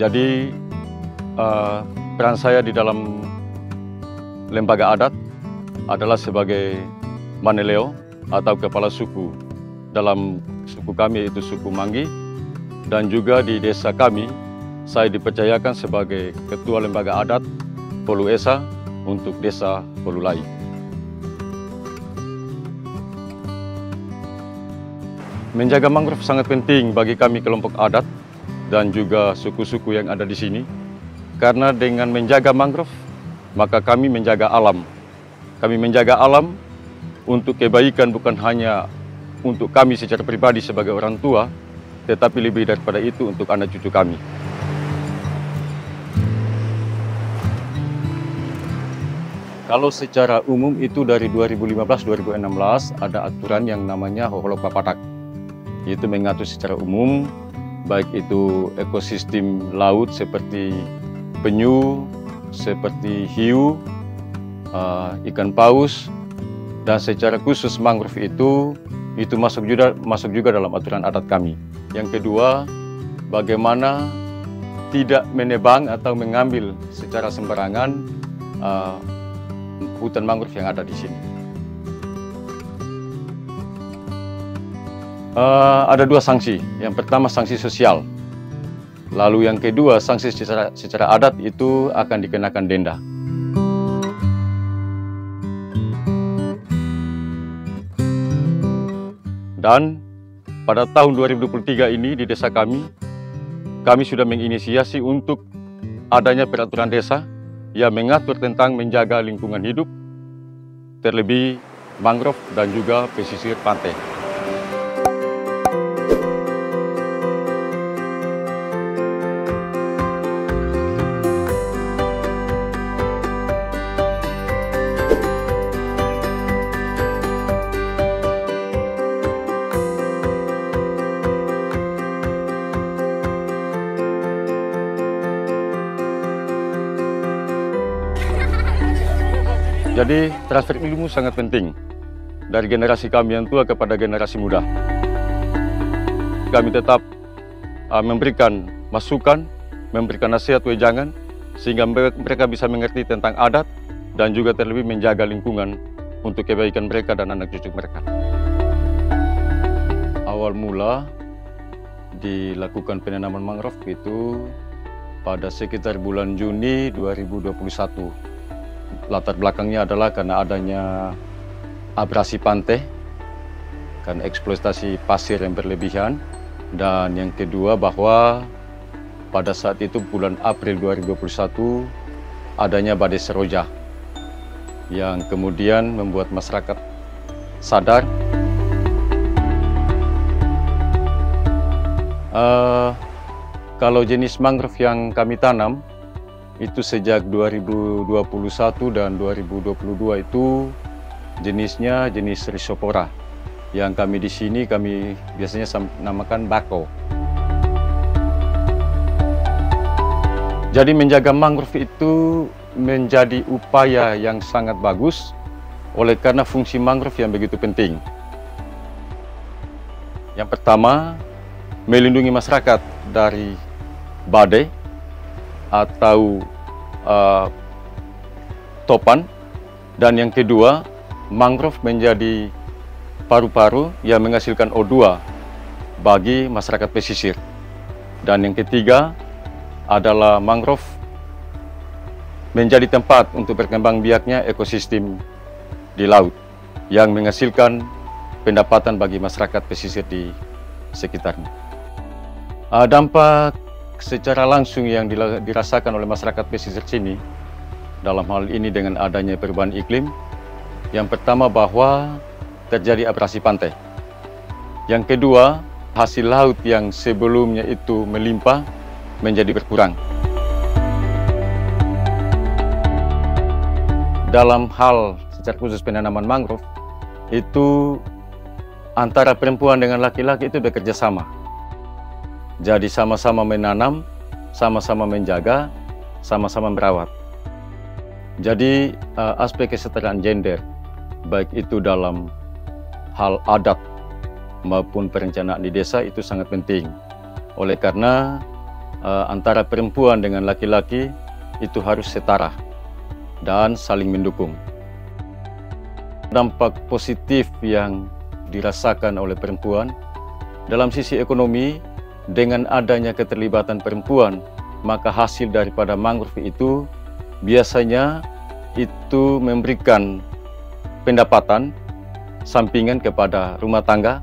Jadi peran saya di dalam lembaga adat adalah sebagai maneleo atau kepala suku. Dalam suku kami yaitu suku Manggi, dan juga di desa kami saya dipercayakan sebagai ketua lembaga adat Polu Esa untuk desa Polulai. Menjaga mangrove sangat penting bagi kami kelompok adat dan juga suku-suku yang ada di sini. Karena dengan menjaga mangrove, maka kami menjaga alam. Kami menjaga alam untuk kebaikan bukan hanya untuk kami secara pribadi sebagai orang tua, tetapi lebih daripada itu untuk anak cucu kami. Kalau secara umum itu dari 2015-2016 ada aturan yang namanya Hoholok Papatak. Itu mengatur secara umum, baik itu ekosistem laut seperti penyu, seperti hiu, ikan paus, dan secara khusus mangrove itu masuk juga dalam aturan adat kami. Yang kedua, bagaimana tidak menebang atau mengambil secara sembarangan hutan mangrove yang ada di sini. Ada dua sanksi. Yang pertama sanksi sosial. Lalu yang kedua sanksi secara adat itu akan dikenakan denda. Dan pada tahun 2023 ini di desa kami sudah menginisiasi untuk adanya peraturan desa yang mengatur tentang menjaga lingkungan hidup, terlebih mangrove dan juga pesisir pantai. Jadi transfer ilmu sangat penting dari generasi kami yang tua kepada generasi muda. Kami tetap memberikan masukan, memberikan nasihat wejangan, sehingga mereka bisa mengerti tentang adat dan juga terlebih menjaga lingkungan untuk kebaikan mereka dan anak cucu mereka. Awal mula dilakukan penanaman mangrove itu pada sekitar bulan Juni 2021. Latar belakangnya adalah karena adanya abrasi pantai, karena eksploitasi pasir yang berlebihan, dan yang kedua bahwa pada saat itu bulan April 2021 adanya badai seroja yang kemudian membuat masyarakat sadar kalau jenis mangrove yang kami tanam itu sejak 2021 dan 2022 itu jenisnya jenis Rhizopora. Yang kami di sini kami biasanya namakan bako. Jadi menjaga mangrove itu menjadi upaya yang sangat bagus oleh karena fungsi mangrove yang begitu penting. Yang pertama, melindungi masyarakat dari badai atau topan, dan yang kedua mangrove menjadi paru-paru yang menghasilkan O2 bagi masyarakat pesisir, dan yang ketiga adalah mangrove menjadi tempat untuk berkembang biaknya ekosistem di laut yang menghasilkan pendapatan bagi masyarakat pesisir di sekitarnya. Dampak secara langsung yang dirasakan oleh masyarakat pesisir sini dalam hal ini dengan adanya perubahan iklim, yang pertama bahwa terjadi abrasi pantai, yang kedua hasil laut yang sebelumnya itu melimpah menjadi berkurang. Dalam hal secara khusus penanaman mangrove itu antara perempuan dengan laki-laki itu bekerja sama. Jadi sama-sama menanam, sama-sama menjaga, sama-sama merawat. Jadi aspek kesetaraan gender, baik itu dalam hal adat maupun perencanaan di desa itu sangat penting. Oleh karena antara perempuan dengan laki-laki itu harus setara dan saling mendukung. Dampak positif yang dirasakan oleh perempuan dalam sisi ekonomi, dengan adanya keterlibatan perempuan, maka hasil daripada mangrove itu biasanya itu memberikan pendapatan sampingan kepada rumah tangga.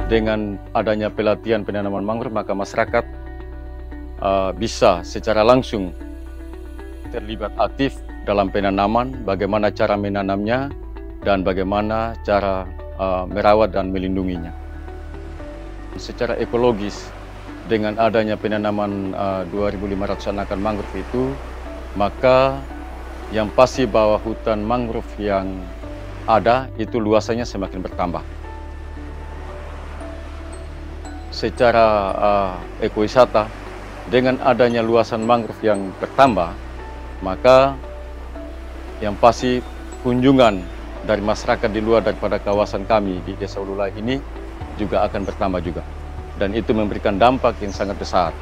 Dengan adanya pelatihan penanaman mangrove, maka masyarakat bisa secara langsung terlibat aktif dalam penanaman, bagaimana cara menanamnya, dan bagaimana cara merawat dan melindunginya. Secara ekologis, dengan adanya penanaman 2.500 anakan mangrove itu, maka yang pasti bahwa hutan mangrove yang ada itu luasannya semakin bertambah. Secara ekowisata, dengan adanya luasan mangrove yang bertambah, maka yang pasti kunjungan dari masyarakat di luar daripada kawasan kami di Desa Ululai ini juga akan bertambah juga. Dan itu memberikan dampak yang sangat besar,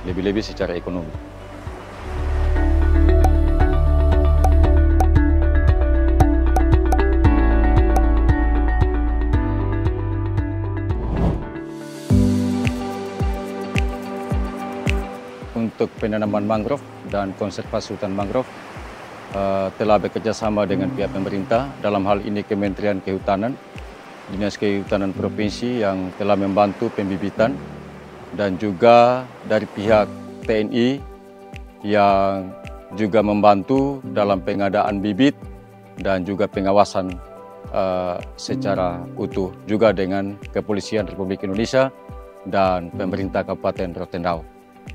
lebih-lebih secara ekonomi. Untuk penanaman mangrove dan konservasi hutan mangrove telah bekerjasama dengan pihak pemerintah, dalam hal ini Kementerian Kehutanan, Dinas Kehutanan Provinsi yang telah membantu pembibitan, dan juga dari pihak TNI yang juga membantu dalam pengadaan bibit dan juga pengawasan secara utuh, juga dengan Kepolisian Republik Indonesia dan pemerintah Kabupaten Rotendao.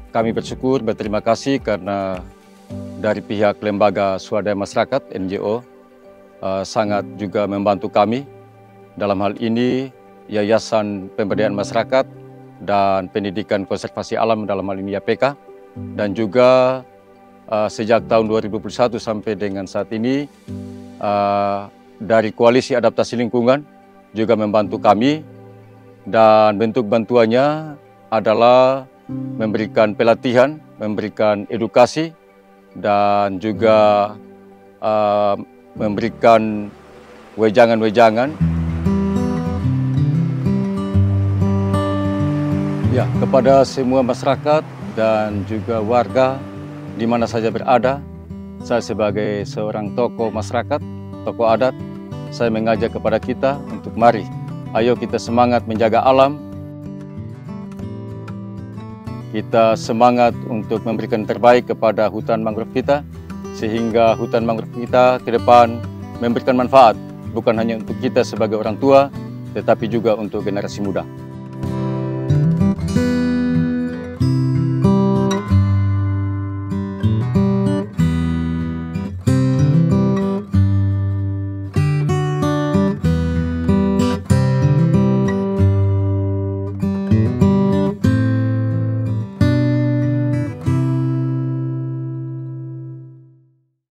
Kami berterima kasih karena dari pihak lembaga swadaya masyarakat NGO sangat juga membantu kami. Dalam hal ini Yayasan Pemberdayaan Masyarakat dan Pendidikan Konservasi Alam, dalam hal ini YAPK, dan juga sejak tahun 2021 sampai dengan saat ini dari Koalisi Adaptasi Lingkungan juga membantu kami, dan bentuk bantuannya adalah memberikan pelatihan, memberikan edukasi, dan juga memberikan wejangan-wejangan ya kepada semua masyarakat dan juga warga di mana saja berada. Saya sebagai seorang tokoh masyarakat, tokoh adat, saya mengajak kepada kita untuk mari, ayo kita semangat menjaga alam. Kita semangat untuk memberikan terbaik kepada hutan mangrove kita, sehingga hutan mangrove kita ke depan memberikan manfaat, bukan hanya untuk kita sebagai orang tua, tetapi juga untuk generasi muda.